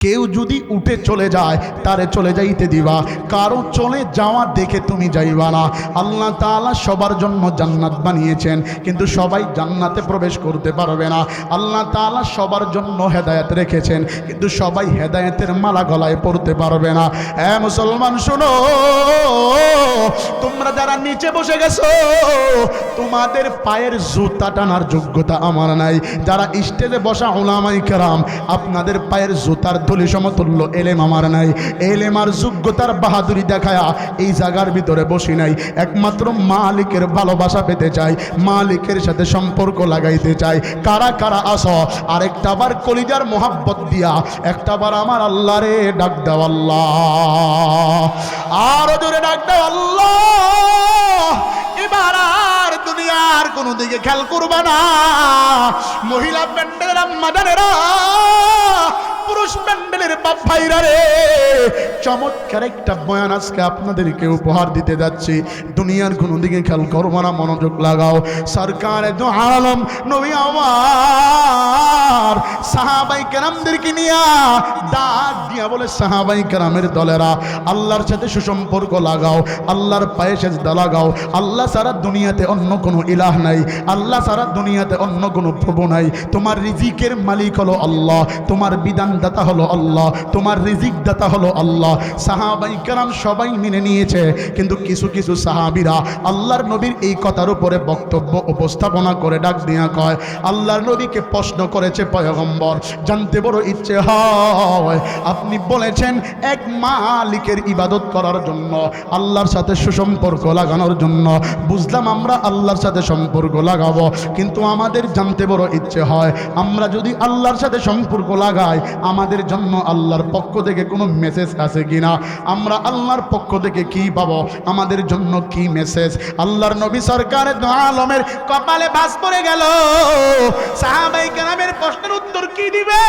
কেউ যদি উঠে চলে যায় তারে চলে যাইতে দিবা, কারো চলে যাওয়া দেখে তুমি যাইবা না। আল্লাহ তাআলা সবার জন্য জান্নাত বানিয়েছেন, কিন্তু সবাই জান্নাতে প্রবেশ করতে পারবে না। আল্লাহ তাআলা সবার জন্য হেদায়েত রেখেছেন, কিন্তু সবাই হেদায়েতের মালা গলায় পড়তে পারবে না। মুসলমান শোনো, তোমরা যারা নিচে বসে গেছো তোমাদের পায়ের জুতা টানার যোগ্যতা আমার নাই। যারা স্টেজে বসা উলামায়ে কেরাম, আপনাদের পায়ের জুতার ধুলি সমতুল্য এলেম আমার নাই। এলেম আর যোগ্যতার বাহাদুরি দেখায়া এই জায়গার ভিতরে বসি নাই। একমাত্র মালিকের ভালোবাসা পেতে চাই, মালিকের সাথে সম্পর্ক লাগাইতে চাই। কারা কারা আসো আরেকটা বার কলিজার মোহাব্বত দিয়া একটাবার আমার আল্লাহরে ডাক দাও, আল্লাহ। আরো জোরে ডাক দাও, আল্লাহ। এবার আর দুনিয়ার কোনো দিকে খেয়াল করবা না। মহিলা প্যান্ডেলের আম্মাদানেরা, পুরুষ প্যান্ডেলের বাপ ভাইরা রে, চমৎকার একটা বয়ান আজকে আপনাদেরকে উপহার দিতে যাচ্ছি। দুনিয়ার কোনো দিকে খেয়াল করবো না, মনোযোগ লাগাও। সরকারে দু আলম নবী আমার সাহাবাই কেরামদেরকে নিয়া ডাক দিয়া বলে, সাহাবাই কেরামের দলেরা আল্লাহর সাথে সুসম্পর্ক লাগাও, আল্লাহর পায়ে সেজদা লাগাও। আল্লাহ সারা দুনিয়াতে অন্য কোনো ইলাহ নাই, আল্লাহ সারা দুনিয়াতে অন্য কোনো প্রভু নাই। তোমার রিজিকের মালিক হলো আল্লাহ, তোমার বিধান দাতা হলো আল্লাহ, তোমার রিজিক দাতা হলো আল্লাহ। সাহাবাই কেরাম সবাই মেনে নিয়েছে, কিন্তু কিছু কিছু সাহাবীরা আল্লাহর নবীর এই কথার উপরে বক্তব্য উপস্থাপনা করে ডাক দিয়া কয়, আল্লাহর নবীকে প্রশ্ন করেছে পয়গম্বর, জানতে বড় ইচ্ছে হয়, আপনি বলেছেন এক মালিকের ইবাদত করার জন্য, আল্লাহর সাথে সুসম্পর্ক লাগানোর জন্য। বুঝলাম আমরা আল্লাহর সাথে সম্পর্ক লাগাবো, কিন্তু আমাদের জানতে বড় ইচ্ছে হয়, আমরা যদি আল্লাহর সাথে সম্পর্ক লাগাই আমাদের জন্য আল্লাহর পক্ষ থেকে কোনো মেসেজ আছে কিনা, আমরা আল্লাহর পক্ষ থেকে কি পাবো, আমাদের জন্য কি মেসেজ। আল্লাহর নবী সরকারে দু আলমের কপালে ভাঁজ পড়ে গেল। সাহাবাই কেরামের প্রশ্নের উত্তর কি দিবে,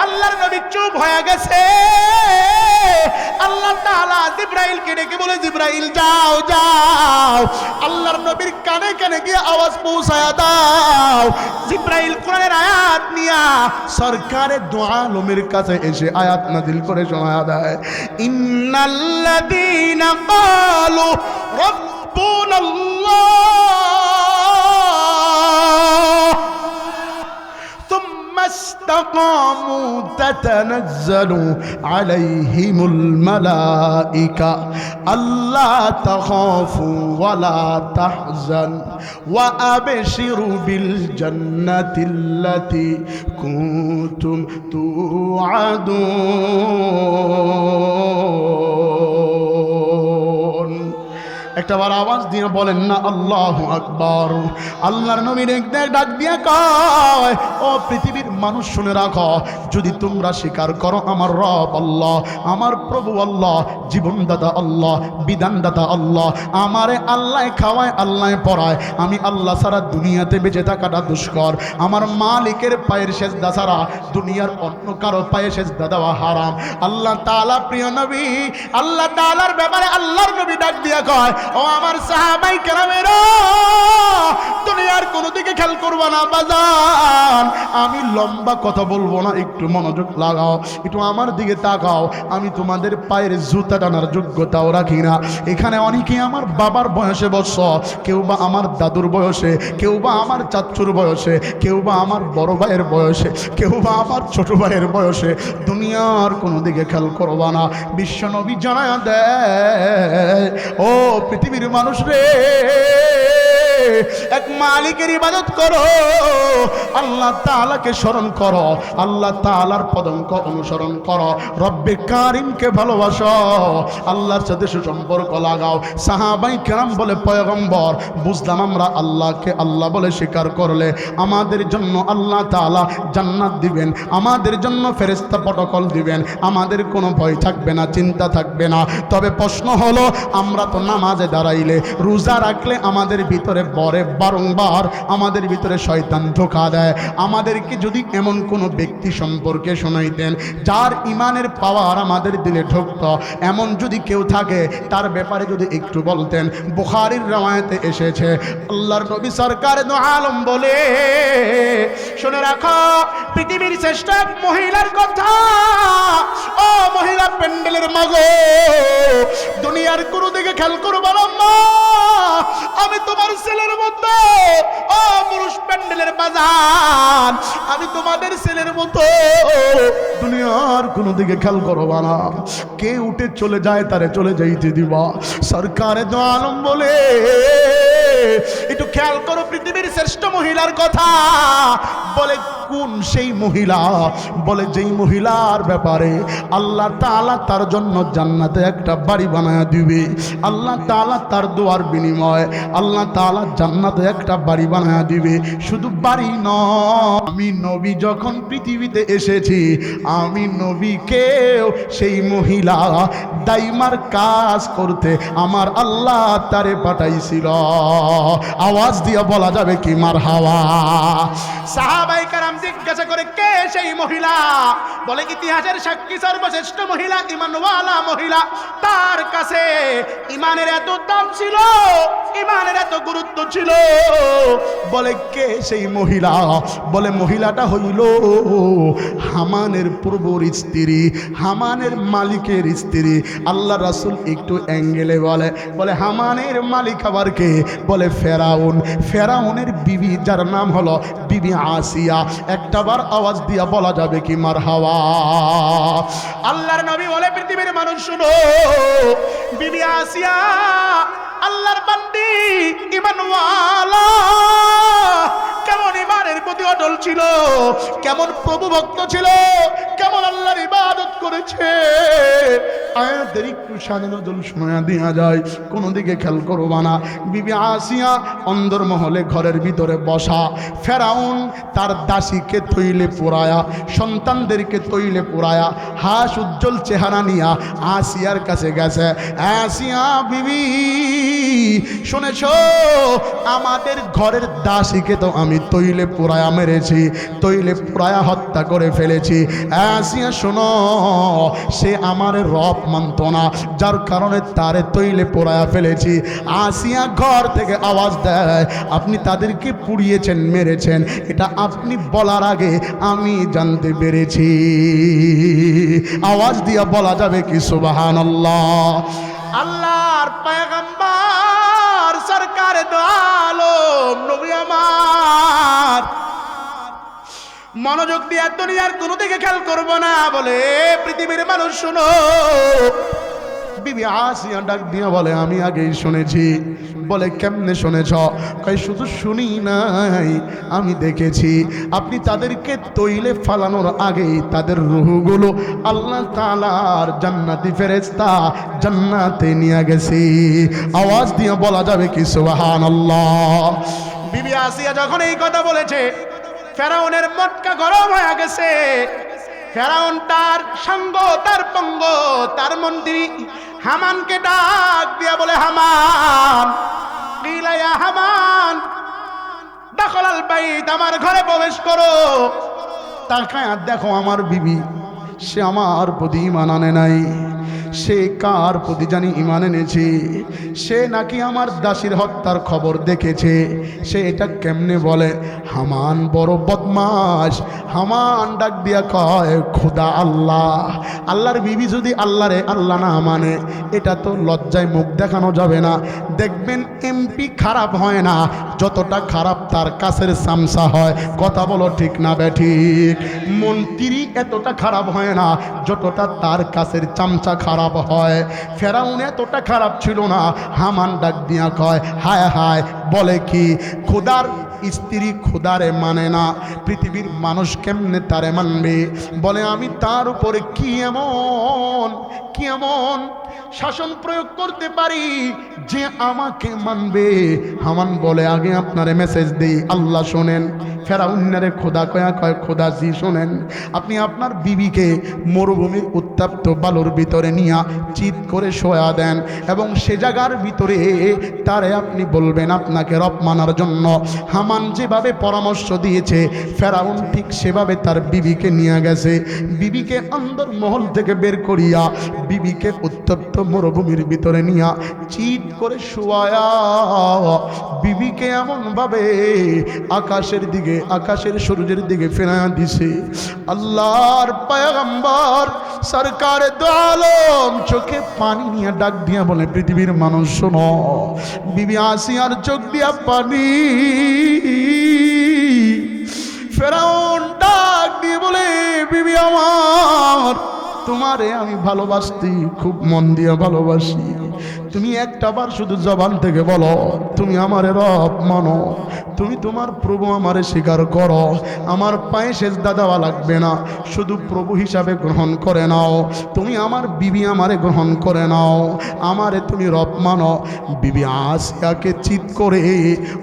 আল্লাহর নবী চুপ হয়ে গেছে। আল্লাহ তাআলা জিবরাইলকে ডেকে বলে, জিবরাইল যাও যাও আল্লাহর নবীর কানে কানে গিয়ে আওয়াজ পৌঁছায়া দাও। জিবরাইল কোরআনের আয়াত নিয়া সরকারে দু আলমের কাছে এসে আয়াত নাযিল করে শোনায়া দেয়, ইন্নাল্লাযীনা ক্বালু রাব্বুনাল্লাহ থুম্মা ইসতাকামু তাতানাজ্জালু আলাইহিমুল মালাইকা আল্লা তাখাফু ওয়া লা তাহজান ওয়া আবশিরু বিল জান্নাতিল্লাতী কুনতুম তুআদুন। একটাবার আওয়াজ দিয়ে বলেন না আল্লাহু আকবার। আল্লাহর নবী ডাক দিয়ে কয়, ও পৃথিবীর মানুষ শুনে রাখো, যদি তোমরা স্বীকার করো আমার রব আল্লাহ, আমার প্রভু আল্লাহ, জীবনদাতা আল্লাহ, বিধানদাতা আল্লাহ, আমারে আল্লাহ খাওয়ায় আল্লাহ পড়ায়, আমি আল্লাহ ছাড়া দুনিয়াতে বেঁচে থাকাটা দুষ্কর, আমার মালিকের পায়ের সেজদা ছাড়া দুনিয়ার অন্য কারো পায়ে সেজদা দেওয়া হারাম। আল্লাহ তাআলা প্রিয় নবী, আল্লাহ তাআলার ব্যাপারে আল্লাহর নবী ডাক দিয়া কয়, ও আমার সাহাবাই কেরামেরা, দুনিয়ার কোন দিকে খেয়াল করবা না বাজান। আমি লম্বা কথা বলবো না, একটু মনোযোগ লাগাও, একটু আমার দিকে তাকাও। আমি তোমাদের পায়ের জুতা টানার যোগ্যতাও রাখি না। এখানে অনেকেই আমার বাবার বয়সে বসছ, কেউ বা আমার দাদুর বয়সে, কেউ বা আমার চাচুর বয়সে, কেউ বা আমার বড় ভাইয়ের বয়সে, কেউ বা আমার ছোট ভাইয়ের বয়সে। দুনিয়ার কোনো দিকে খেয়াল করবা না। বিশ্ব নবী জানায়া দেয়, ও পৃথিবীর মানুষ রে, এক মালিকের ইবাদত করো, আল্লাহ তাআলাকে স্মরণ করো, আল্লাহ তাআলার পদাঙ্ক অনুসরণ করো, রব্বে কারিমকে ভালোবাসো, আল্লাহর সাথে সুসম্পর্ক লাগাও। সাহাবাই কেরাম বলে, পয়গম্বর বুঝলাম আমরা আল্লাহকে আল্লাহ বলে স্বীকার করলে আমাদের জন্য আল্লাহ তাআলা জান্নাত দিবেন, আমাদের জন্য ফেরেশতা প্রটোকল দিবেন, আমাদের কোনো ভয় থাকবে না, চিন্তা থাকবে না। তবে প্রশ্ন হলো, আমরা তো নামাজে দাঁড়াইলে, রোজা রাখলে আমাদের ভিতরে পরে বারংবার আমাদের ভিতরে শয়তান ধোঁকা দেয়। আমাদেরকে যদি এমন কোনো ব্যক্তি সম্পর্কে শোনাইতেন যার ইমানের পাওয়ার আমাদের দিলে ঢুকত, এমন যদি কেউ থাকে তার ব্যাপারে যদি একটু বলতেন। বুখারীর রওয়ায়াতে এসেছে, আল্লাহর নবী সরকার দু আলম বলে, শুনে রাখো পৃথিবীর শ্রেষ্ঠ এক মহিলার কথা। ও মহিলা প্যান্ডেলের মাগো, দুনিয়ার কোনো দিকে খেয়াল করবো না মা, আমি তোমার ছেলের মতো। ও পুরুষ প্যান্ডেলের বাজান, আমি তোমাদের ছেলের মতো। দুনিয়ার কোনো দিকে খেয়াল করবা না, কে উঠে চলে যায় তারে চলে যাইতে দিবা। সরকারে দু আলম বলে, একটু খেয়াল করো পৃথিবীর শ্রেষ্ঠ মহিলার কথা। বলে কোন সেই মহিলা? বলে যেই মহিলার ব্যাপারে আল্লাহ তাআলা তার জন্য জান্নাতে একটা বাড়ি বানায়া দিবে। আল্লাহ তাআলা তার দোয়ার বিনিময়ে আল্লাহ তাআলা জান্নাতে একটা বাড়ি বানায়া দিবে। শুধু বাড়ি নয়, আমি নবী যখন পৃথিবীতে এসেছি, আমি নবীকেও সেই মহিলা দাইমার কাজ করতে আমার আল্লাহ তারে পাঠাইছিল। আওয়াজ দিয়ে বলা যাবে কি মারহাবা? সাহাবায়ে কেরাম জিজ্ঞাসা করে, কে সেই মহিলা? বলে ইতিহাসের সাক্ষী সর্বশ্রেষ্ঠ মহিলা, ঈমানওয়ালা মহিলা। তার কাছে ঈমানের এত দাম ছিল, ঈমানের এত গুরুত্ব ছিল। বলে কে সেই মহিলা? বলে মহিলাটা হইল হামানের পূর্বর স্ত্রী, হামানের মালিকের স্ত্রী। আল্লাহ রাসূল একটু অ্যাঙ্গেলে বলে হামানের মালিক আবার কে? বলে ফেরাউন। ফেরাউনের বিবি, যার নাম হলো বিবি আসিয়া। একটাবার আওয়াজ দিয়া বলা যাবে কি মারহাবা? আল্লাহর নবী বলে, পৃথিবীর মানুষ শুনো, বিবি আসিয়া আল্লাহর বান্দি, ঈমানওয়ালা। কেমন ঈমানের প্রতি অটল ছিল, কেমন প্রভু ভক্ত ছিল, কেমন আল্লাহর ইবাদত করেছে। আয়াতের একটু সাদা নজল শোনা দেয়া যায়, কোনো দিকে খেয়াল করবা না। বিবি আসিয়া অন্দরমহলে ঘরের ভিতরে বসা। ফেরাউন তার দাসীকে তৈলে পোড়ায়া, সন্তানদেরকে তৈলে পোড়ায়া, হাস উজ্জ্বল চেহারা নিয়া আসিয়ার কাছে গেছে। আসিয়া বিবি, শুনেছ আমাদের ঘরের দাসীকে তো আমি তৈলে পোড়ায়া মেরেছি, তৈলে পোড়ায়া হত্যা করে ফেলেছি। আসিয়া শোনো, সে আমার রব মানত না, যার কারণে তারে তৈলে পোড়ায়া ফেলেছি। আসিয়া ঘর থেকে আওয়াজ দেয়, আপনি তাদেরকে পুড়িয়েছেন, মেরেছেন, এটা আপনি বলার আগে আমি জানতে পেরেছি। আওয়াজ দিয়া বলা যাবে কি সুবহানাল্লাহ? আল্লাহর পয়গম্বর সরকারে দো আলম নবী আমার, মনোযোগ দিয়ে দুনিয়ার কোনো দিকে খেয়াল করবো না। বলে পৃথিবীর মানুষ শুনো, বিবি আসিয়া ডাক দিয়া বলে, আমি আগেই শুনেছি। বলে কেমনে শুনেছ? কই শুধু শুনি নাই, আমি দেখেছি। আপনি তাদেরকে তৈলে ফালানোর আগেই তাদের রূহগুলো আল্লাহ তাআলার জান্নাতি ফেরেশতা জান্নাতে নিয়ে গেছে। আওয়াজ দিয়ে বলা যাবে কি সুবহানাল্লাহ? বিবি আসিয়া যখন এই কথা বলেছে, ফেরাউনের মটকা গরম হয়ে গেছে। ফেরাউন তার সঙ্গ, তার পঙ্গ, তার মন্ত্রী হামানকে ডাক দিয়া বলে, হামান, কিলা ইয়া হামান, দাখালাল বাইত, আমার ঘরে প্রবেশ করো। তাকায় দেখো আমার বিবি, সে আমার প্রতি ঈমান আনে নাই। সে কার প্রতি জানি ঈমান এনেছে? সে নাকি আমার দাসীর হত্যার খবর দেখেছে। সে এটা কেমনে বলে? হামান বড় বদমাশ। হামান ডাক দিয়া কয়, খোদা আল্লাহ, আল্লাহর বিবি যদি আল্লাহরে আল্লাহ না মানে, এটা তো লজ্জায় মুখ দেখানো যাবে না। দেখবেন এমপি খারাপ হয় না, যতটা খারাপ তার কাছের চামচা হয়। কথা বলো ঠিক না বেঠিক? মন্ত্রী এতটা খারাপ হয় না যতটা তার কাছের চামচা খারাপ হয়। ফেরাউন এতটা খারাপ ছিল না। হামান ডাক দিয়া কয়, হায় হায়, বলে কি খোদার স্ত্রী খোদারে মানে না, পৃথিবীর মানুষ কেমনে তারে মানবে? বলে আমি তার উপরে কি এমন শাসন প্রয়োগ করতে পারি যে আমাকে মানবে? হামান বলে আগে আপনারে মেসেজ দেই, আল্লাহ শোনেন। ফেরাউন্নারে খোদা কয়া কয়, খোদা জি শোনেন, আপনি আপনার বিবিকে মরুভূমির উত্তপ্ত বালুর ভিতরে নিয়া চিৎ করে শোয়া দেন এবং সে জায়গার ভিতরে তারে আপনি বলবেন আপনাকে রব মানার জন্য। হামান যেভাবে পরামর্শ দিয়েছে ফেরাউন ঠিক সেভাবে তার বিবিকে নিয়ে গেছে। বিবিকে অন্দর মহল থেকে বের করিয়া বিবিকে উত্তপ্ত মরুভূমির ভিতরে নিয়া চিৎ করে শোয়া বিবিকে এমনভাবে আকাশের সূর্যের দিকে ফেরায়া দিছে। আল্লাহর পয়গম্বর সরকারে দো আলম চোখে পানি নিয়ে ডাক দিয়া বলে, পৃথিবীর মানুষ শোনো, বিবি আসিয়ার চোখ দিয়া পানি। ফেরাউন ডাক দিয়ে বলে, বিবি আমার, তোমারে আমি ভালোবাসি, খুব মন দিয়ে ভালোবাসি। তুমি একটা বার শুধু জবান থেকে বলো তুমি আমারে রব মানো, তুমি তোমার প্রভু আমারে স্বীকার করো, আমার পায়ে সেজদা দেওয়া লাগবে না, শুধু প্রভু হিসাবে গ্রহণ করে নাও। তুমি আমার বিবি আমারে গ্রহণ করে নাও, আমারে তুমি রব মানো। বিবি আসিয়াকে চিৎ করে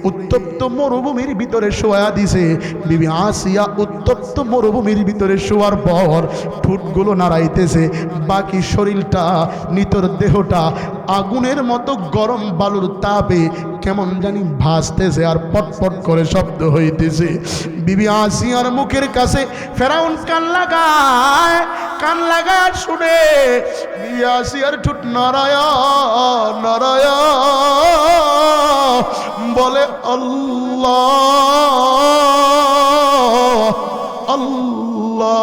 উত্তপ্ত মরুভূমির ভিতরে শোয়া দিছে। বিবি আসিয়া উত্তপ্ত মরুভূমির ভিতরে শোয়ার পর ঠোঁটগুলো নাড়াইতেছে, বাকি শরীরটা নিতর দেহটা আগুনের মতো গরম বালুর তাপে কেমন জানি ভাসতেছে আর পটপট করে শব্দ হইতেছে। বিবি আসিয়ার মুখের কাছে ফেরাউন কান লাগায় শুনে বিবি আসিয়ার ঠোঁট নড়ায়া বলে, আল্লাহ আল্লাহ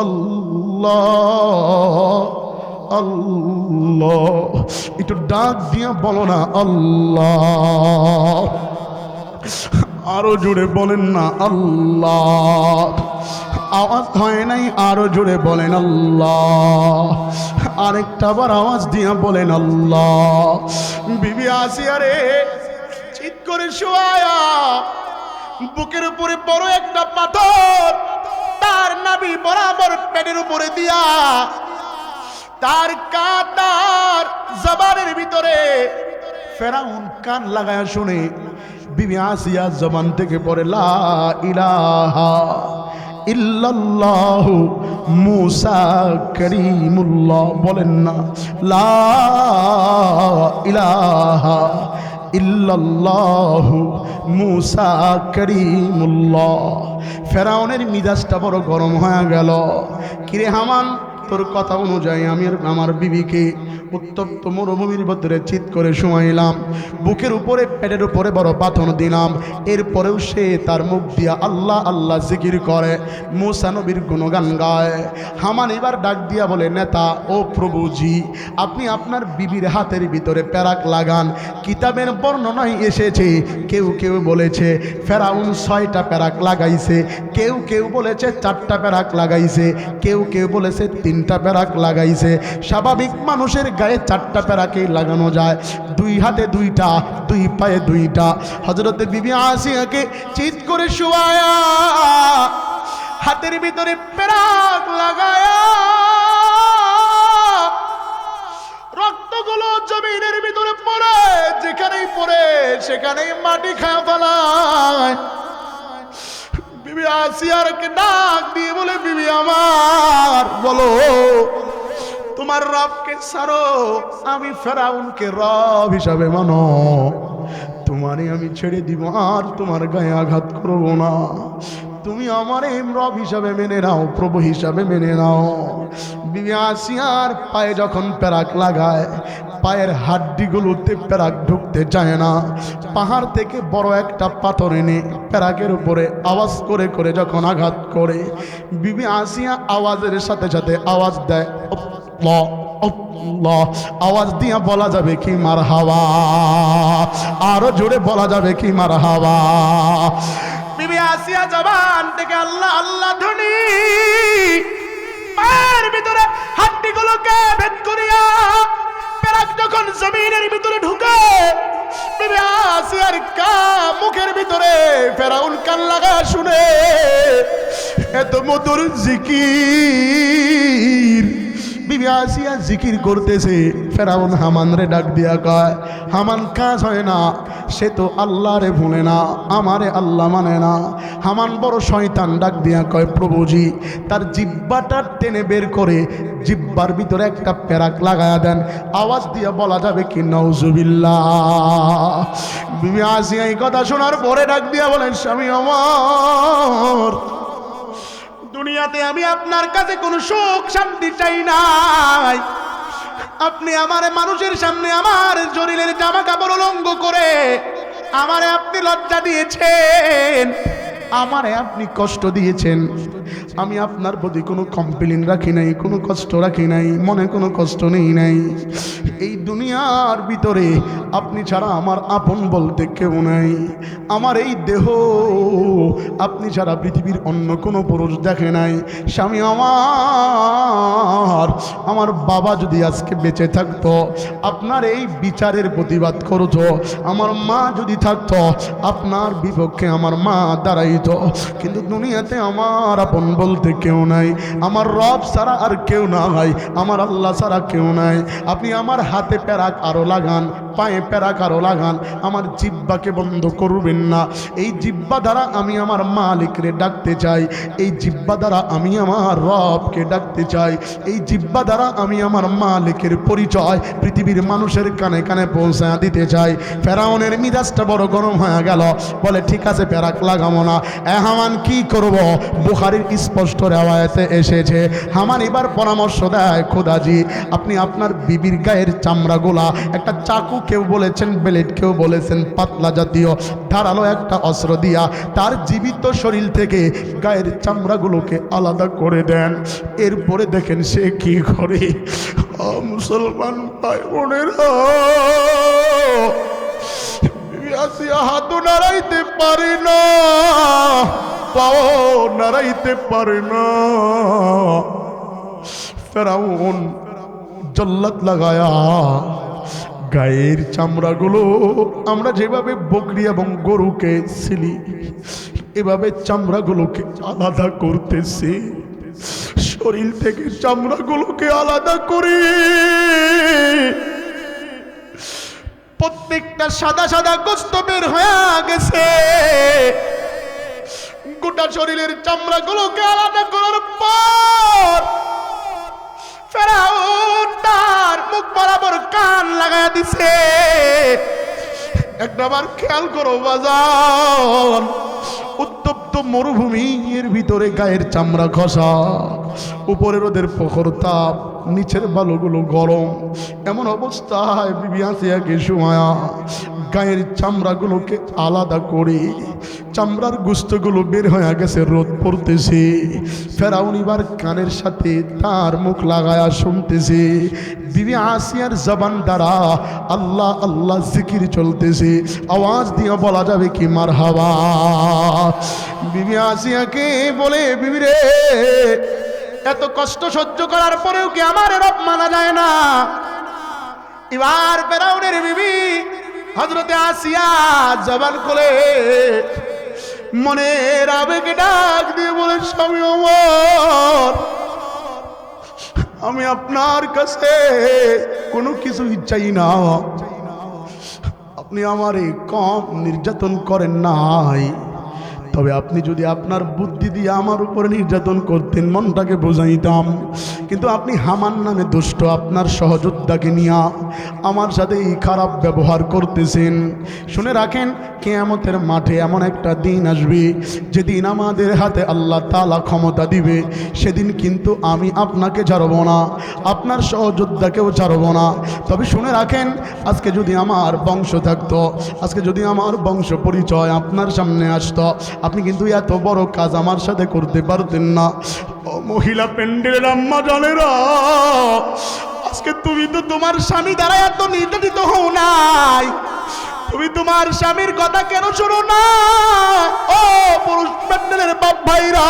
আল্লাহ আল্লাহ। একটু ডাক দিয়া বলো না আল্লাহ, আরো জোরে বলেন না আল্লাহ। আওয়াজ হয় নাই, আরো জোরে বলেন আল্লাহ। আরেকটা বার আওয়াজ দিয়া বলেন আল্লাহ। বিবি আসিয়া রে চিৎ করে শোয়া, বুকের উপরে বড় একটা পাথর তার নাভি বরাবর পেটের উপরে দিয়া তার কাতার জবানের ভিতরে ফেরাউন কান লাগায়া শুনে বিবি আসিয়া জবান থেকে পড়ে লা ইলাহা ইল্লাল্লাহু মুসা করিমুল্লাহ। বলেন না লা ইলাহা ইল্লাল্লাহু মুসা করিমুল্লাহ। ফেরাউনের মিজাজটা বড় গরম হয়ে গেল। কিরে হামান, তোর কথা অনুযায়ী আমি আমার বিবিকে উত্তপ্ত মরুভূমির ভিতরে চিৎ করে শুয়াইলাম, বুকের উপরে পেটের উপরে বড় পাথর দিলাম, এরপরেও সে তার মুখ দিয়া আল্লাহ আল্লাহ জিকির করে, মুসা নবীর গুণগান গায়। হামান এবার ডাক দিয়া বলে, নেতা ও প্রভুজি, আপনি আপনার বিবির হাতের ভিতরে প্যারাক লাগান। কিতাবের বর্ণনায় এসেছে, কেউ কেউ বলেছে ফেরাউন 6টা প্যারাক লাগাইছে, কেউ কেউ বলেছে 4টা প্যারাক লাগাইছে, কেউ কেউ বলেছে 3টা প্যারাক লাগাইছে। স্বাভাবিক মানুষের গায়ে 4টা প্যারাকেই লাগানো যায়, 2 হাতে 2টা, 2 পায়ে 2টা। হযরত বিবি আসিয়াকে চিৎ করে শুয়ায়া হাতের ভিতরে প্যারাক লাগায়া রক্তগুলো জমিনের ভিতরে পড়ে, যেখানেই পড়ে সেখানেই মাটি খায় ফেলায়। বিবি আসিয়ারকে ডাক দিয়ে বলে, বিবি আমার, বলো তোমার রবকে ছাড়ো, আমি ফেরাউনকে রব হিসাবে মানো, তোমারে আমি ছেড়ে দিব আর তোমার গায়ে আঘাত করবো না, তুমি আমার রব হিসাবে মেনে নাও, প্রভু হিসাবে মেনে নাও। বিবি আসিয়ার পায়ে যখন প্যারাক লাগায়, পায়ের হাড্ডিগুলোতে প্যারাক ঢুকতে চায় না। পাহাড় থেকে বড় একটা পাথর এনে প্যারাকের উপরে আওয়াজ করে করে যখন আঘাত করে, বিবি আসিয়া আওয়াজের সাথে সাথে আওয়াজ দেয় আল্লাহ আল্লাহ। আওয়াজ দিয়া বলা যাবে কি মারহাবা, আরো জোরে বলা যাবে কি মারহাবা। বিবি আসিয়া জবান থেকে আল্লাহ আল্লাহ ধ্বনি পায়ের ভিতরে হাড্ডিগুলোকে ভেদ করিয়া প্যারাক যখন জমিনের ভিতরে ঢুকে, বিবি আসিয়ার মুখের ভিতরে ফেরাউন কান লাগা শুনে এত মধুর জিকির বিবি আসিয়া জিকির করতেছে। ফেরাউন হামানরে ডাক দিয়া কয়, হামান কাজ হয় না, সে তো আল্লাহরে ভুলে না, আমারে আল্লাহ মানে না। হামান বড় শয়তান, ডাক দিয়া কয়, প্রভুজি তার জিব্বাটা টেনে বের করে জিব্বার ভিতরে একটা পেরাক লাগায়া দেন, আওয়াজ দিয়া বলা যাবে কি নাউজুবিল্লাহ। বিবি আসিয়া এই কথা শোনার পরে ডাক দিয়া বলেন, স্বামী আমার, দুনিয়াতে আমি আপনার কাছে কোনো সুখ শান্তি চাই নাই। আপনি আমারে মানুষের সামনে আমার শরীরের জামা কাপড় উলঙ্গ করে আমারে আপনি লজ্জা দিয়েছেন, আমারে আপনি কষ্ট দিয়েছেন। আমি আপনার প্রতি কোনো কমপ্লেন রাখি নাই, কোনো কষ্ট রাখি নাই, মনে কোনো কষ্ট নেই নাই। এই দুনিয়ার ভিতরে আপনি ছাড়া আমার আপন বলতে কেউ নাই। আমার এই দেহ আপনি ছাড়া পৃথিবীর অন্য কোনো পুরুষ দেখে নাই। স্বামী আমার বাবা যদি আজকে বেঁচে থাকতো আপনার এই বিচারের প্রতিবাদ করতো, আমার মা যদি থাকতো আপনার বিপক্ষে আমার মা দাঁড়াইতো। কিন্তু দুনিয়াতে আমার আপন বলতে কেউ নাই, আমার রব ছাড়া আর কেউ নাই, আমার আল্লাহ ছাড়া কেউ নাই। আপনি আমার হাতে প্যারাক আরো লাগান, পায়ে প্যারাক আরো লাগান, আমার জিব্বাকে বন্ধ করবেন না। এই জিব্বা দ্বারা আমি আমার মালিকরে ডাকতে চাই, এই জিব্বা দ্বারা আমি আমার রবকে ডাকতে চাই, এই জিব্বা দ্বারা আমি আমার মালিকের পরিচয় পৃথিবীর মানুষের কানে কানে পৌঁছে দিতে চাই। ফেরাউনের মিজাজটা বড় গরম হয়ে গেল, বলে ঠিক আছে প্যারাক লাগাবো না। হামান কি করব? বুখারীর স্পষ্ট রিওয়ায়াতে এসেছে, হামান এবার পরামর্শ দেয়, খোদাজি আপনি আপনার বিবির গায়ের চামড়াগুলা একটা চাকু, কেউ বলেছেন ব্লেড, কেউ বলেছেন পাতলা জাতীয় ধারালো একটা অস্ত্র দিয়া তার জীবিত শরীর থেকে গায়ের চামড়াগুলোকে আলাদা করে দেন। এরপরে দেখেন সে কি করে। মুসলমান ভাই বোনেরা, হাতও নাড়াইতে পারে না, পাও নাড়াইতে পারে না। ফেরাউন জল্লাদ লাগায়া গায়ের চামড়াগুলো আমরা যেভাবে বকরি এবং গরুকে ছিলি এভাবে চামড়াগুলোকে আলাদা করতেছে, শরীর থেকে চামড়াগুলোকে আলাদা করে প্রত্যেকটা সাদা সাদা গোস্ত বের হয়ে গেছে। গোটা শরীরের চামড়াগুলোকে আলাদা করার পর ফেরাউন তার মুখ বরাবর কান লাগায় দিছে। একবার খেয়াল করো বাজান, উত্তপ্ত মরুভূমির ভিতরে গায়ের চামড়া ঘষা, উপরে রোদের প্রখর তাপ, নিচের বালুগুলো গরম। এমন অবস্থায় বিবি আসিয়াকে শুমায়া গায়ের চামড়াগুলোকে আলাদা করে চামড়ার গোস্তগুলো বের হয়ে গেছে, রোদ পড়তেছে। ফেরাউন এবার কানের সাথে তার মুখ লাগায়া শুনতেছে। বিবি আসিয়ার জবান দ্বারা আল্লাহ আল্লাহ জিকির চলতেছে, আওয়াজ দিয়ে বলা যাবে কি মারহাবা। বিবি আসিয়াকে বলে, বিবি রে এত কষ্ট সহ্য করার পরেও কি আমার রব মানা যায় না? এবার ফেরাউনের বিবি হযরতে আসিয়া জবান খুলে মনের আবেগে ডাক দিয়ে বলে, স্বামী আমার, আমি আপনার কাছে কোনো কিছুই চাই না, আপনি আমারে কম নির্যাতন করেন নাই, তবে আপনি যদি আপনার বুদ্ধি দিয়ে আমার উপরে নির্যাতন করতেন মনটাকে বোঝাইতাম। কিন্তু আপনি হামান নামে দুষ্ট আপনার সহযোদ্ধাকে নিয়ে আমার সাথে এই খারাপ ব্যবহার করতেছেন। শুনে রাখেন, কিয়ামতের মাঠে এমন একটা দিন আসবে যেদিন আমাদের হাতে আল্লাহ তাআলা ক্ষমতা দিবে, সেদিন কিন্তু আমি আপনাকে ছাড়ব না, আপনার সহযোদ্ধাকেও ছাড়ব না। তবে শুনে রাখেন, আজকে যদি আমার বংশ থাকতো, আজকে যদি আমার বংশ পরিচয় আপনার সামনে আসতো, আপনি কিন্তু এত বড় কাজ আমার সাথে করতে পারতেন না। ও মহিলা প্যান্ডেলের আম্মা জানেরা, আজকে তুমি তো তোমার স্বামী দ্বারা এত নির্যাতিত হও নাই, তুমি তোমার স্বামীর কথা কেন শোনো না? ও পুরুষ প্যান্ডেলের বাপ ভাইরা,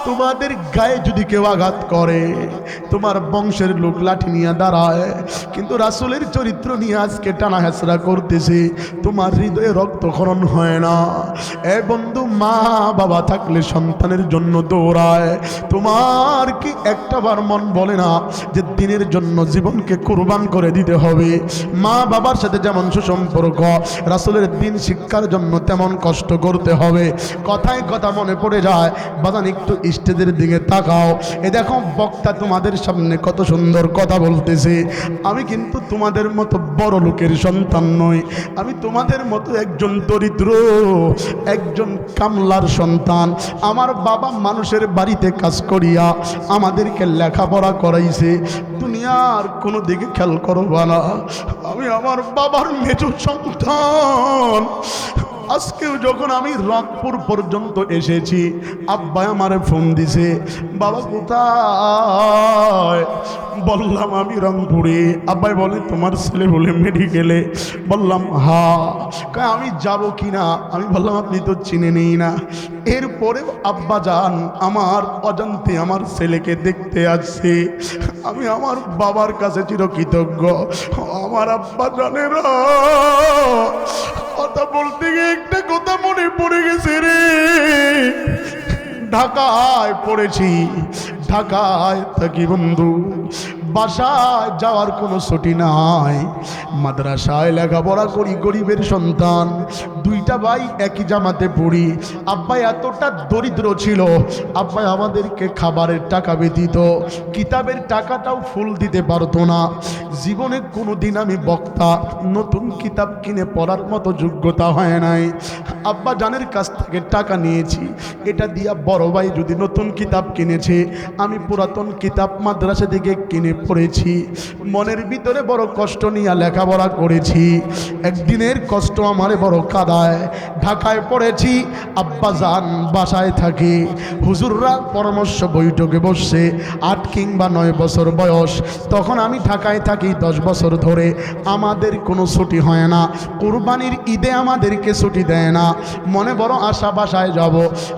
তোমাদের গায়ে যদি কেউ আঘাত করে, তোমার বংশের লোক লাঠি নিয়ে দাঁড়ায়, কিন্তু রাসূলের চরিত্র নিয়ে আজকে টানা হেঁচড়া করতেছে, তোমার হৃদয়ে রক্তক্ষরণ হয় না। এ বন্ধু, মা বাবা থাকলে সন্তানের জন্য দৌড়ায়, তোমার কি একটাবার মন বলে না যে দিনের জন্য জীবনকে কুরবান করে দিতে হবে? মা বাবার সাথে যেমন সুসম্পর্ক, রাসূলের দিন শিক্ষার জন্য তেমন কষ্ট করতে হবে। কথায় কথা মনে পড়ে যায়, বাজান একটু স্টেজের দিকে তাকাও, এ দেখো বক্তা তোমাদের সামনে কত সুন্দর কথা বলতেছে। আমি কিন্তু তোমাদের মতো বড় লোকের সন্তান নই, আমি তোমাদের মতো একজন দরিদ্র, একজন কামলার সন্তান। আমার বাবা মানুষের বাড়িতে কাজ করিয়া আমাদেরকে লেখাপড়া করাইছে। দুনিয়ার কোনো দিকে খেয়াল করবা না, আমি আমার বাবার মেজো সন্তান। আজকেও যখন আমি রংপুর পর্যন্ত এসেছি, আব্বা আমারে ফোন দিছে, বাবা কোথায়? বললাম আমি রংপুরে। আব্বাই বলে তোমার ছেলে বলে মেডিকেলে। বললাম হ্যাঁ। আমি যাব কি না? আমি বললাম আপনি তো চিনে নেই না। এরপরেও আব্বা যান আমার অজান্তে আমার ছেলেকে দেখতে আসছে। আমি আমার বাবার কাছে চিরকৃতজ্ঞ। আমার আব্বা জানে না, কথা বলতে গিয়ে একটা কথা মনে পড়ে গেছে রে। ঢাকায় পড়েছি, ঢাকায় থাকি বন্ধু, বাসায় যাওয়ার কোনো ছুটি নাই। মাদ্রাসায় লেখাপড়া করি, গরিবের সন্তান, দুইটা ভাই একই জামাতে পড়ি। আব্বা এতটা দরিদ্র ছিল, আব্বা আমাদেরকে খাবারের টাকা ব্যতীত কিতাবের টাকাটাও ফুল দিতে পারতো না। জীবনে কোনো দিন আমি বক্তা নতুন কিতাব কিনে পড়ার মতো যোগ্যতা হয় নাই। আব্বা জানের কাছ থেকে টাকা নিয়েছি, এটা দিয়া বড় ভাই যদি নতুন কিতাব কিনেছে, আমি পুরাতন কিতাব মাদ্রাসা থেকে কিনে পড়েছি। মনের ভিতরে বড় কষ্ট নিয়ে লেখাপড়া করেছি। একদিনের কষ্ট আমারে বড় কাদায়। ঢাকায় পড়েছি, আব্বা যান বাসায় থাকে। হুজুররা পরামর্শ বৈঠকে বসছে, 8 কিংবা 9 বছর বয়স। তখন আমি ঢাকায় থাকি 10 বছর ধরে। আমাদের কোনো ছুটি হয় না, কুরবানির ঈদে আমাদেরকে ছুটি দেয় না। মনে বড় আশা বাসায় যাব।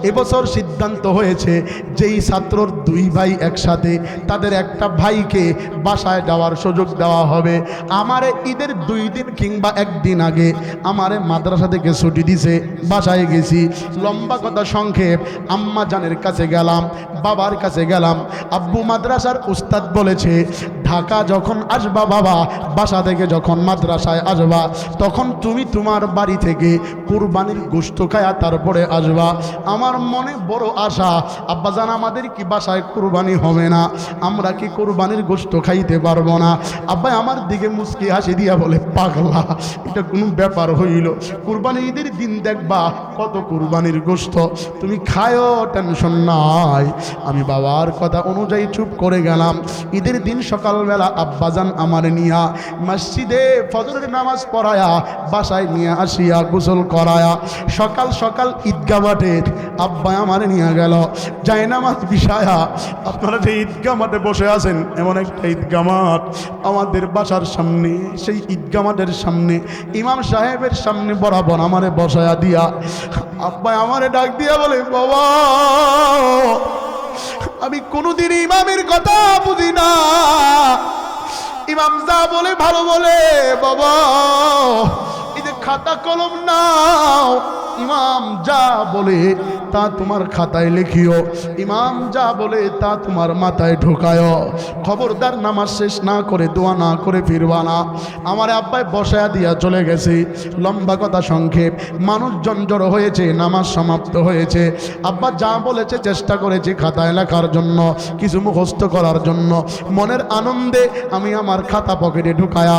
এবছর সিদ্ধান্ত হয়েছে যেই ছাত্রর 2 ভাই একসাথে, তাদের একটা ভাইকে বাসায় যাওয়ার সুযোগ দেওয়া হবে। আমারে ঈদের 2 দিন কিংবা 1 দিন আগে আমারে মাদ্রাসা থেকে ছুটি দিছে, বাসায় গেছি। লম্বা কথা সংক্ষেপ, আম্মা জানের কাছে গেলাম, বাবার কাছে গেলাম। আব্বু মাদ্রাসার উস্তাদ বলেছে, ঢাকা যখন আসবা বাবা, বাসা থেকে যখন মাদ্রাসায় আসবা, তখন তুমি তোমার বাড়ি থেকে কুরবানির গোশত খায়া তারপরে আসবা। আমার মনে বড় আশা, আব্বাজান আমাদের কি বাসায় কুরবানি হবে না? আমরা কি কুরবানির গোশত খাইতে পারবো না? আব্বা আমার দিকে মুচকি হাসি দিয়া বলে, পাগলা, এটা কোনো ব্যাপার হইল? কুরবানি ঈদের দিন দেখবা কত কুরবানির গোশত, তুমি খায়ও, টেনশন নাই। আমি বাবার কথা অনুযায়ী চুপ করে গেলাম। ঈদের দিন সকালবেলা আব্বাজান আমার নিয়া মসজিদে ফজরের নামাজ পড়ায়া বাসায় নিয়ে আসিয়া গোসল করায়া সকাল সকাল ঈদগাহ মাঠে আব্বা আমার নিয়ে গেল। যাই নামাজ বিছায়া, আপনারা যে ঈদগাহ মাঠে বসে আছেন, এমন একটা ঈদগাহ মাঠ আমাদের বাসার সামনে। সেই ঈদগাহ মাঠের সামনে ইমাম সাহেবের সামনে বরাবর আমারে বসায়া দিয়া আব্বা আমারে ডাক দিয়া বলে, বাবা আমি কোনোদিন ইমামের কথা বুঝি না, ইমাম যা বলে ভালো বলে। বাবা এই যে খাতা কলম নাও, ইমাম যা বলে তা তোমার খাতায় লিখিও, ইমাম যা বলে তা তোমার মাথায় ঢোকায়। খবরদার নামাজ শেষ না করে দোয়া না করে ফিরবা না। আমার আব্বাই বসায়া দিয়া চলে গেছে। লম্বা কথা সংক্ষেপ, মানুষজন জড়ো হয়েছে, নামাজ সমাপ্ত হয়েছে। আব্বা যা বলেছে চেষ্টা করেছি খাতায় লেখার জন্য, কিছু মুখস্থ করার জন্য। মনের আনন্দে আমি আমার খাতা পকেটে ঢুকায়া,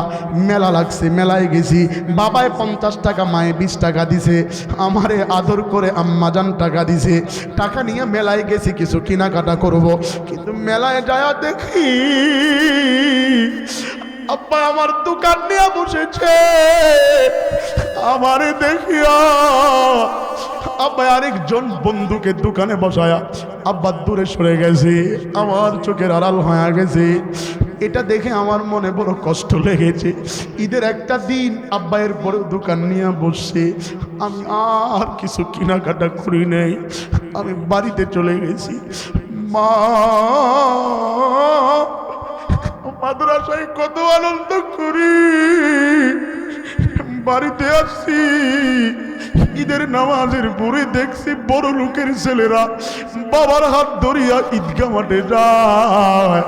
মেলা লাগছে, মেলায় গেছি। বাবায় 50 টাকা, মায়ে 20 টাকা দিছে। আমারে আদর করে আম্মাজান টাকা দিছে। টাকা নিয়ে মেলায় গেছি, কিছু কেনাকাটা করব। কিন্তু মেলায় যায় দেখি আব্বা আমার দোকান নিয়ে বসেছে। আমারে দেখিয়া আব্বা আরেকজন বন্ধুকে দোকানে বসায়া আব্বা দূরে সরে গেছে, আমার চোখের আড়াল হয়ে গেছে। এটা দেখে আমার মনে বড় কষ্ট লেগেছে। ঈদের একটা দিন আব্বা এর পরে দোকান নিয়ে বসছে, আমি আর কিছু কেনাকাটা করি নাই। আমি বাড়িতে চলে গেছি। মা মাদ্রাসায় কত আনন্দ করি, বাড়িতে আসছি ঈদের নামাজের পরে দেখছি বড় লোকের ছেলেরা বাবার হাত ধরিয়া ঈদগাহ মাঠে যায়।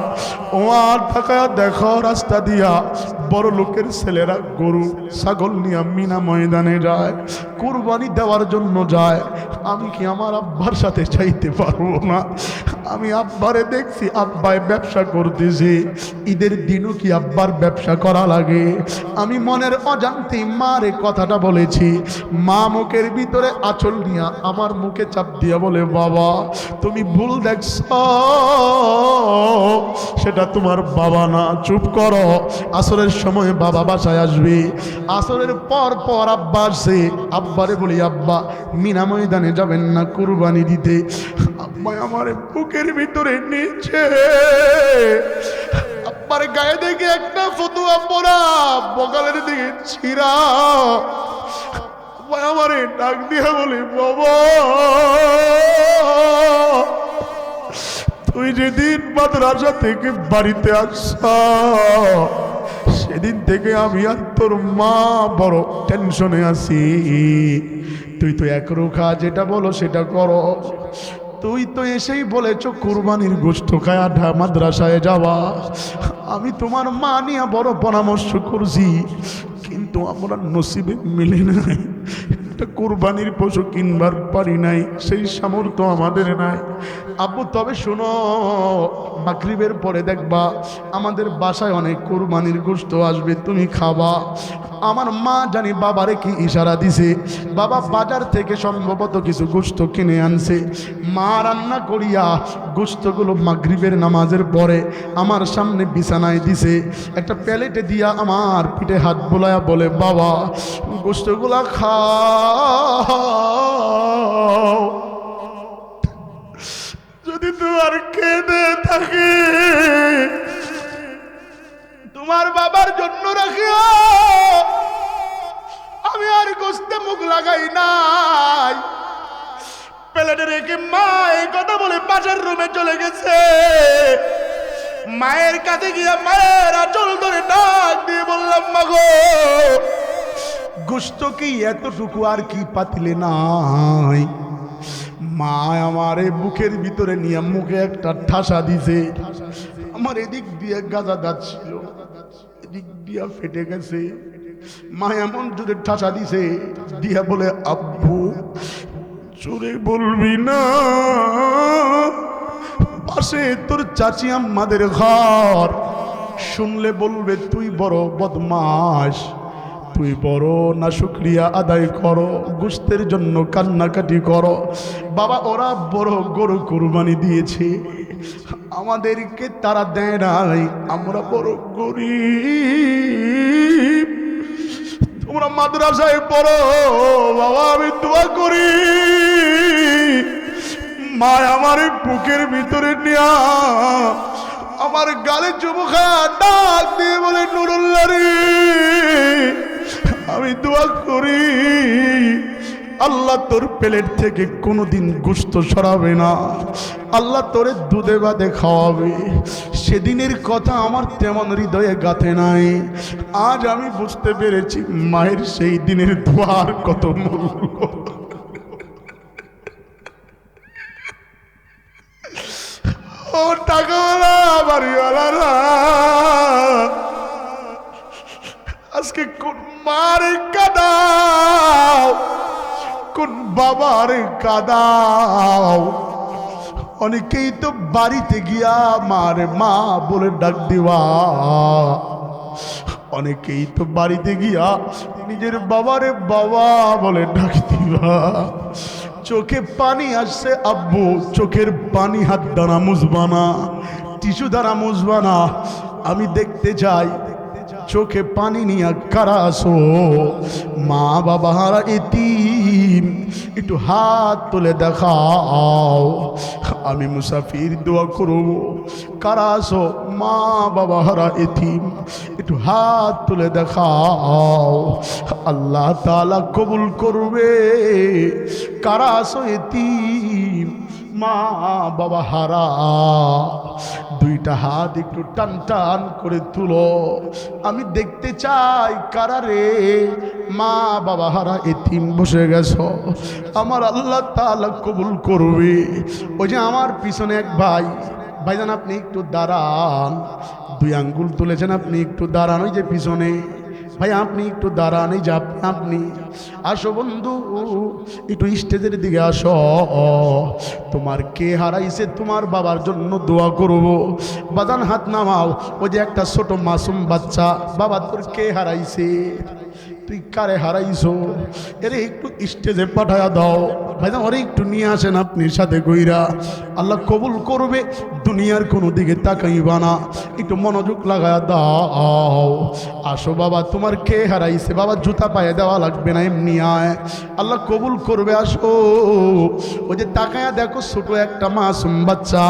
ও আর তাকায়া দেখো রাস্তা দিয়া বড় লোকের ছেলেরা গরু ছাগল নিয়ে মিনা ময়দানে যায়, কুরবানি দেওয়ার জন্য যায়। আমি কি আমার আব্বার সাথে চাইতে পারবো না? আমি আব্বারে দেখছি আব্বায় ব্যবসা করতেছে, ঈদের দিনও কি আব্বার ব্যবসা করা লাগে? আমি মনের অজান্তে মারে কথাটা বলেছি। মা মুখের ভিতরে আঁচল নিয়া আমার মুখে চাপ দিয়া বলে, বাবা তুমি ভুল দেখছ, সেটা তোমার বাবা না, চুপ করো। আসরের সময় বাবা বাসায় আসবে, আসরের পর পর আব্বা আসে। আব্বারে বলি, আব্বা মিনা ময়দানে যাবেন না কুরবানি দিতে? আব্বা আমার বুকের ভিতরে নিচে, আব্বার গায়ে দেখে একটা ফতুয়া পরা, বগালের দিকে ছিঁড়া। আব্বা আমারে ডাক দিয়া বলে, বাবা তুই যেদিন মাদ্রাসা থেকে বাড়িতে আসছ সেদিন থেকে আমি আর তোর মা বড় টেনশনে আছি। তুই তো একরোখা যেটা বলো সেটা করো। তুই তো এসেই বলেছ কুরবানির গোশত খায়া মাদ্রাসায় যাওয়া। আমি তোমার মা নিয়ে বড় পরামর্শ করছি, কিন্তু আমরা নসিবে মিলে নাই, একটা কুরবানির পশু কিনবার পারি নাই, সেই সামর্থ্য আমাদের নাই। আব্বু তবে শোনো, মাগরিবের পরে দেখবা আমাদের বাসায় অনেক কুরবানির গোশত আসবে, তুমি খাবা। আমার মা জানি বাবারে কি ইশারা দিছে, বাবা বাজার থেকে সম্ভবত কিছু গোশত কিনে আনছে। মা রান্না করিয়া গোশতগুলো মাগরিবের নামাজের পরে আমার সামনে বিছানায় দিছে, একটা প্লেটে দিয়া আমার পিঠে হাত বোলায়া বলে, বাবা গোশতগুলা খাও, যদি তোমার খেতে থাকে তোমার বাবার জন্য রাখিও। আমি আর গোশতে মুখ লাগাই নাই। প্লেটে রেখে মা এই কথা বলে পাশের রুমে চলে গেছে। মায়ের কাছে গিয়ে মায়ের আঁচল ধরে ডাক দিয়ে বললাম, মা গো গোশত কি এতটুকু আর কি পাতিলে নাই? মা আমার এই বুকের ভিতরে নিয়ে মুখে একটা ঠাসা দিছে। আমার এদিক দিয়ে গাজা যাচ্ছিল, এদিক দিয়া ফেটে গেছে। মা এমন জোরে ঠাসা দিছে, দিয়া বলে, আব্বু জোরে বলবি না, পাশে তোর চাচি আম্মাদের ঘর, শুনলে বলবে তুই বড় বদমাশ, তুই বড় না শুকরিয়া আদায় করো, গোশতের জন্য কান্নাকাটি করো। বাবা ওরা বড় গরু কুরবানি দিয়েছে, আমাদেরকে তারা দেয় নাই, আমরা বড় গরিব। তোমরা মাদ্রাসায় পড়ো বাবা, আমি দোয়া করি মা আমার বুকের ভিতরে নিয়া আমার গালে চুমু খায়া ডাক দিয়ে বলে, নুরুল্লাহ রে, আমি দোয়া করি আল্লাহ তোর প্লেট থেকে কোনোদিন গোশত সরাবে না, আল্লাহ তোরে দুধে ভাতে খাওয়াবে। সেদিনের কথা আমার তেমন হৃদয়ে গাঁথে নাই। আজ আমি বুঝতে পেরেছি মায়ের সেই দিনের দোয়ার কত মূল্য। ও টাকাওয়ালা বাড়িওয়ালারা, আজকে কোন মারে কাদাও, কোন বাবারে কাদাও। অনেকেই তো বাড়িতে গিয়া মারে মা বলে ডাক দিবা, অনেকেই তো বাড়িতে গিয়া নিজের বাবারে বাবা বলে ডাক দিবা। চোখে পানি আসছে আব্বু, চোখের পানি হাত দ্বারা মুছবা না, টিস্যু দ্বারা মুছবা না। আমি দেখতে চাই চোখে পানি নিয়ে কারা আসো, মা বাবা হারা এতিম, একটু হাত তুলে দেখাও, আমি মুসাফির দোয়া করব। কারা আসো মা বাবা হারা এতিম, একটু হাত তুলে দেখাও, আল্লাহ তাআলা কবুল করবে। কারা আসো এতিম মা বাবা হারা, দুইটা হাত একটু টান টান করে তুলো, আমি দেখতে চাই কারা রে মা বাবা হারা এতিম বসে গেছো, আমার আল্লাহ তাআলা কবুল করবে। ওই যে আমার পিছনে এক ভাই, ভাইজান আপনি একটু দাঁড়ান, দুই আঙ্গুল তুলেছেন, আপনি একটু দাঁড়ান, ওই যে পিছনে ভাই আপনি একটু দাঁড়ান, এই যে আপনি আসো বন্ধু, একটু স্টেজের দিকে আসো। তোমার কে হারাইছে তোমার বাবার জন্য দোয়া করব। বাজান হাত নামাও, ওই যে একটা ছোট মাসুম বাচ্চা, বাবা তোর কে হারাইছে, তুই কারে হারাইছো, এরে একটু স্টেজে পাঠায়া দাও ভাইজান, ওরে একটু নিয়ে আসেন আপনি সাথে কইরা, আল্লাহ কবুল করবে। দুনিয়ার কোনো দিকে তাকাইবা না, একটু মনোযোগ লাগায়া দাও। আসো বাবা তোমার কে হারাইছে, বাবা জুতা পায়ে দেওয়া লাগবে না, এমনি আয়, আল্লাহ কবুল করবে। আসো, ওই যে তাকায়া দেখো ছোট একটা মাসুম বাচ্চা,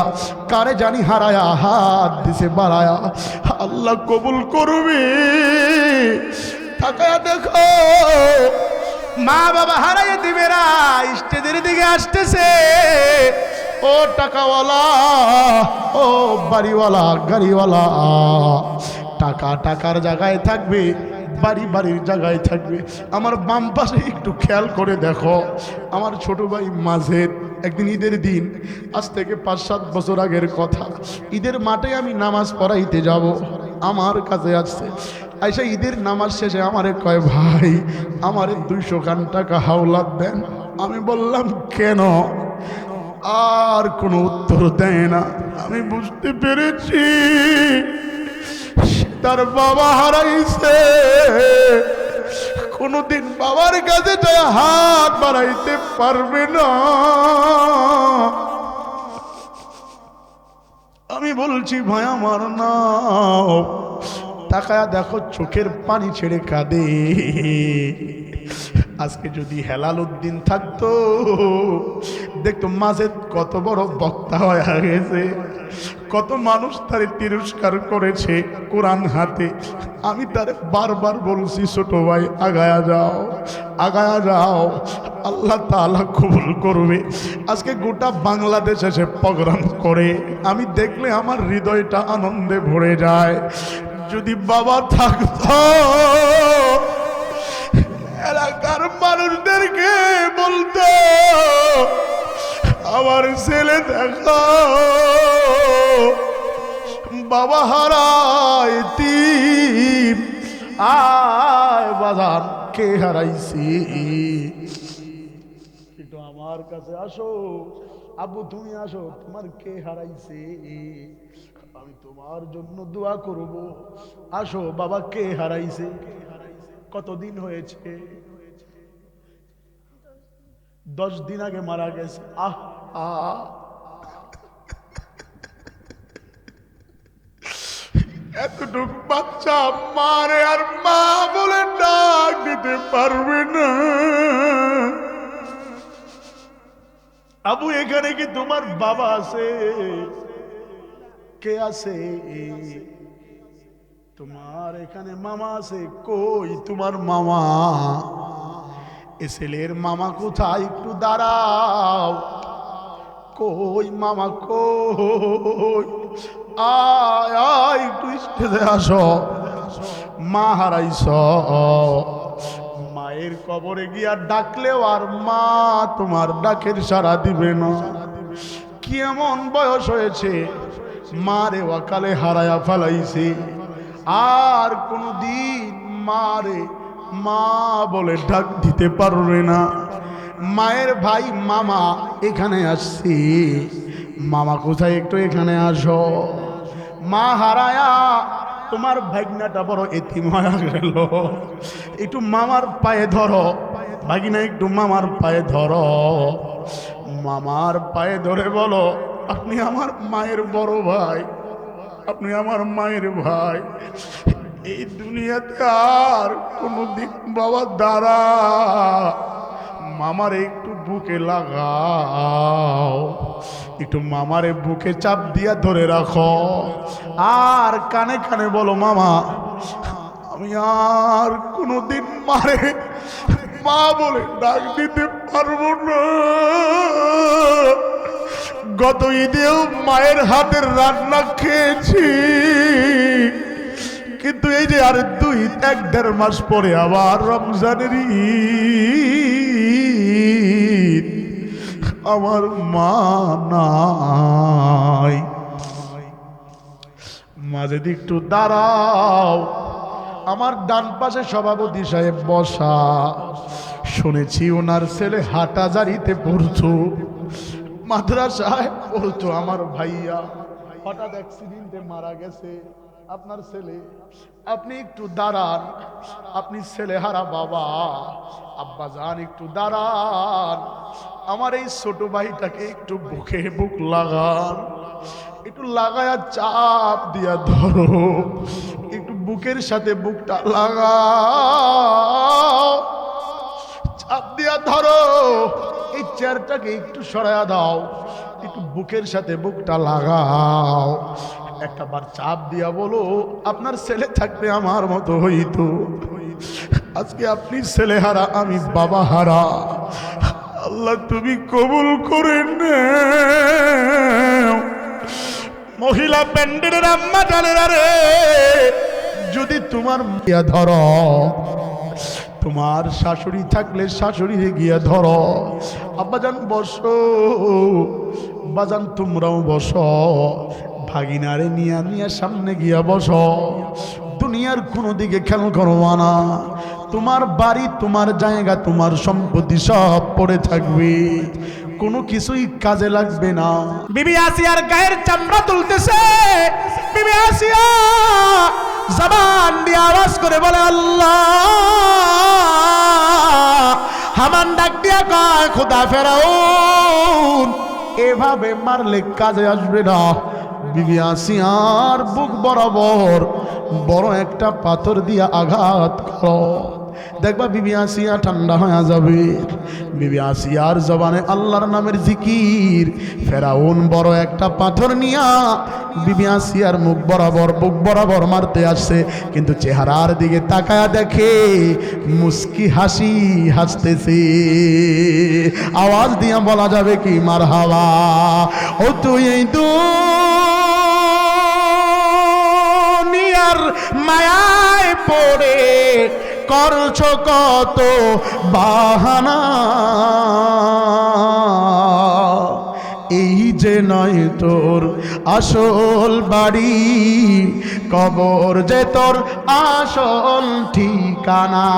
কারে জানি হারায়া হাত দিছে বাড়ায়া, আল্লাহ কবুল করবে। তাকায়া দেখো মা বাবা হারাইয়া দিবে না, স্টেজের দিকে আসতেছে। ও টাকাওয়ালা, ও বাড়িওয়ালা, গাড়িওয়ালা, টাকা টাকার জায়গায় থাকবে, বাড়ি বাড়ির জায়গায় থাকবে। আমার বাম পাশে একটু খেয়াল করে দেখো, আমার ছোট ভাই মাঝের একদিন ঈদের দিন, আজ থেকে 5-7 বছর আগের কথা, ঈদের মাঠে আমি নামাজ পড়াইতে যাব, আমার কাছে আসছে আইসা ঈদের নামাজ শেষে আমারে কয় ভাই আমারে 200 খান টাকা হাওলাত দেন। আমি বললাম কেন, আর কোনো উত্তর দেয় না। আমি বুঝতে পেরেছি তার বাবা হারাইছে, কোনদিন বাবার কাছে যায় হাত বাড়াইতে পারবে না। আমি বলছি ভাই আমার নাও, তাকায়া দেখো চোখের পানি ছেড়ে কাঁদে। আজকে যদি হেলাল উদ্দিন থাকতো, দেখতো মাঝে কত বড় বক্তা হয়ে গেছে, কত মানুষ তারে তিরস্কার করেছে কোরআন হাতে। আমি তারে বারবার বলছি ছোট ভাই আগায়া যাও, আগায়া যাও, আল্লাহ তাআলা কবুল করবে। আজকে গোটা বাংলাদেশ এসে প্রোগ্রাম করে, আমি দেখলে আমার হৃদয়টা আনন্দে ভরে যায়। যদি বাবা থাকতো এলাকার মানুষদেরকে বলতো আমার ছেলে দেখো বাবা হারাই তিন, আয় বাজার কে হারাইছি, একটু আমার কাছে আসো, আব্বু তুমি আসো, তোমার কে হারাইছে, আমি তোমার জন্য দোয়া করব। আসো বাবা কে হারাইছে, কতদিন হয়েছে, 10 দিন আগে মারা গেছে। এতটুক বাচ্চা মারে আর মা বলে ডাক দিতে পারবে না। আবু এখানে কি তোমার বাবা আছে, কে আছে, তোমার এখানে মামা আছে, কই তোমার মামা, এ ছেলের মামা কোথায়, একটু দাঁড়াও, কই মামা কই, আয় আয় একটু স্টেজে আসো, মা হারাইছ, মায়ের কবরে গিয়া ডাকলেও আর মা তোমার ডাকের সাড়া দিবে না। কি এমন বয়স হয়েছে মারে ওয়াকালে হারায়া ফেলাইছে, আর কোনদিন মারে মা বলে ডাক দিতে পারবে না। মায়ের ভাই মামা এখানে আসছে, মামা কোথায়, একটু এখানে আসো। মা হারায়া তোমার ভাগনাটা বড় এতিম হয়ে গেল, একটু মামার পায়ে ধরো ভাগিনা, একটু মামার পায়ে ধরো, মামার পায়ে ধরে বলো আপনি আমার মায়ের বড় ভাই, আপনি আমার মায়ের ভাই, এই দুনিয়াতে আর কোনদিন বাবা দাঁড়া মামারে একটু বুকে লাগাও, একটু মামারে বুকে চাপ দিয়া ধরে রাখো, আর কানে কানে বলো মামা আমি আর কোনোদিন মারে মা বলে ডাক দিতে পারবো না। গত ঈদেও মায়ের হাতের রান্না খেয়েছি, কিন্তু এই যে আর 1-1.5 মাস পরে আবার রমজানের ঈদ, আমার মা নাই। মাঝে একটু দাঁড়াও। আমার ডান পাশে সভাপতি সাহেব বসা, শুনেছি ওনার ছেলে হাটাজারিতে পড়তো, মাদ্রাসায় পড়তো। আমার ভাইয়া হঠাৎ অ্যাক্সিডেন্টে মারা গেছে। আপনার ছেলে, আপনি একটু দাঁড়ান, আপনি ছেলে হারা বাবা, আব্বা যান একটু দাঁড়ান, আমার এই ছোট ভাইটাকে একটু বুকে বুক লাগান, একটু লাগায়া চাপ দিয়া ধরো, একটু বুকের সাথে বুকটা লাগাও, চাপ দিয়া ধরো, এই চেয়ারটাকে একটু সরায়া দাও, একটু বুকের সাথে বুকটা লাগাও, একটা বার চাপ দিয়া বলো আপনার ছেলে থাকতে আমার মতো হইতো। আজকে আপনি ছেলে হারা, আমি বাবা হারা। আল্লাহ তুমি কবুল করেন। মহিলা প্যান্ডেলের আম্মা জানেরা রে, যদি তোমার গিয়া ধরো, তোমার শাশুড়ি থাকলে শাশুড়িরে গিয়া ধরো, আব্বাজান বসো, বাজান তোমরাও বসো, ভাগিনারে নিয়া নিয়া সামনে গিয়া বসো। দুনিয়ার কোনো দিকে খেয়াল করবা না, তোমার বাড়ি, তোমার জায়গা, তোমার সম্পত্তি সব পড়ে থাকবে, কোনো কিছুই কাজে লাগবে না। বিবি আসিয়ার গায়ের চামড়া তুলতেছে। বিবি আসিয়া জবান দিয়ে আওয়াজ করে বলে আল্লাহ। হামান ডাক দিয়া কয় খোদা ফেরাউন এভাবে মারলে কাজে আসবে না। বিবি আসিয়ার বুক বরাবর বড় একটা পাথর দিয়া আঘাত করো, দেখবা বিবি আসিয়া ঠান্ডা হয়ে যাবে। বিবি আসিয়ার জবানে আল্লাহর নামের জিকির। ফেরাউন বড় একটা পাথর নিয়া বিবি আসিয়ার মুখ বরাবর, বুক বরাবর মারতে আসছে, কিন্তু চেহারার দিকে তাকায়া দেখে মুস্কি হাসি হাসতেছে। আওয়াজ দিয়া বলা যাবে কি মারহাবা। ও তুই এই দুনিয়ার মায়ায় পড়ে করছো কত বাহানা, এই যে নয় তোর আসল বাড়ি, কবর যে তোর আসল ঠিকানা।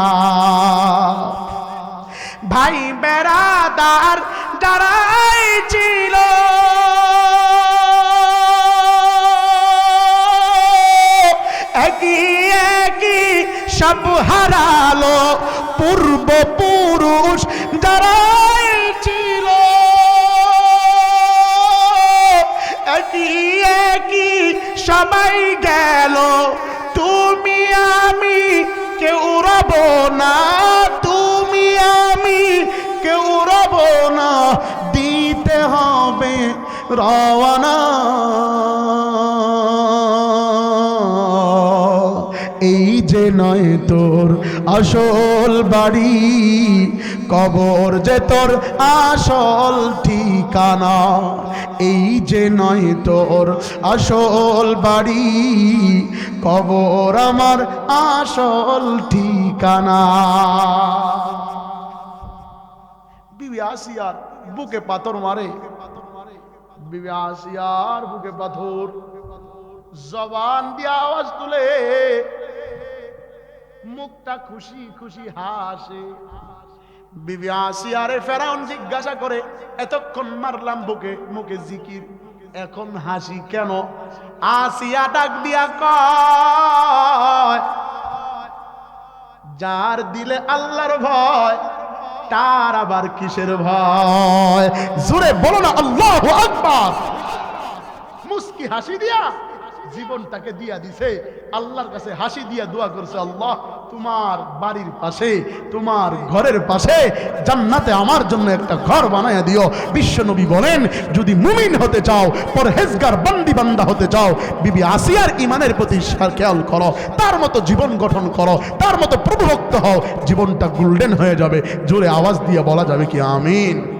ভাই বেড়াদার যারাই ছিল একই একই সব হারালো, পূর্বপুরুষ যারাই ছিল একই একই সবাই গেল, তুমি আমি কেউ রব না, তুমি আমি কেউ রব না, দিতে হবে রওয়ানা। এই যে নয় তোর আসল বাড়ি, কবর যে তোর আসল ঠিকানা। এই যে নয় তোর আসল বাড়ি, কবর আমার আসল ঠিকানা। বিবি আসিয়ার বুকে পাথর মারে, বিবি আসিয়ার বুকে পাথর, জবান দিয়ে আওয়াজ তুলে, মুখটা খুশি খুশি হাসে। বিবি আসিয়ারে ফেরাউন জিজ্ঞাসা করে এতক্ষণ মারলাম বুকে, মুখে জিকির, এখন হাসি কেন? আসিয়া ডাক দিয়া কয় যার দিলে আল্লাহর ভয় তার আবার কিসের ভয়? জোরে বলো না আল্লাহু আকবার। মুস্কি হাসি দিয়া জীবনটাকে দিয়া দিছে, আল্লাহর কাছে হাসি দিয়া দোয়া করছে, আল্লাহ তোমার বাড়ির পাশে, তোমার ঘরের পাশে জান্নাতে আমার জন্য একটা ঘর বানায়া দিও। বিশ্বনবী বলেন, যদি মুমিন হতে চাও, পরহেজগার বান্দি বান্দা হতে চাও, বিবি আসিয়ার ইমানের প্রতি খেয়াল করো, তার মতো জীবন গঠন করো, তার মতো প্রভুভক্ত হও, জীবনটা গোল্ডেন হয়ে যাবে। জোরে আওয়াজ দিয়ে বলা যাবে কি আমিন?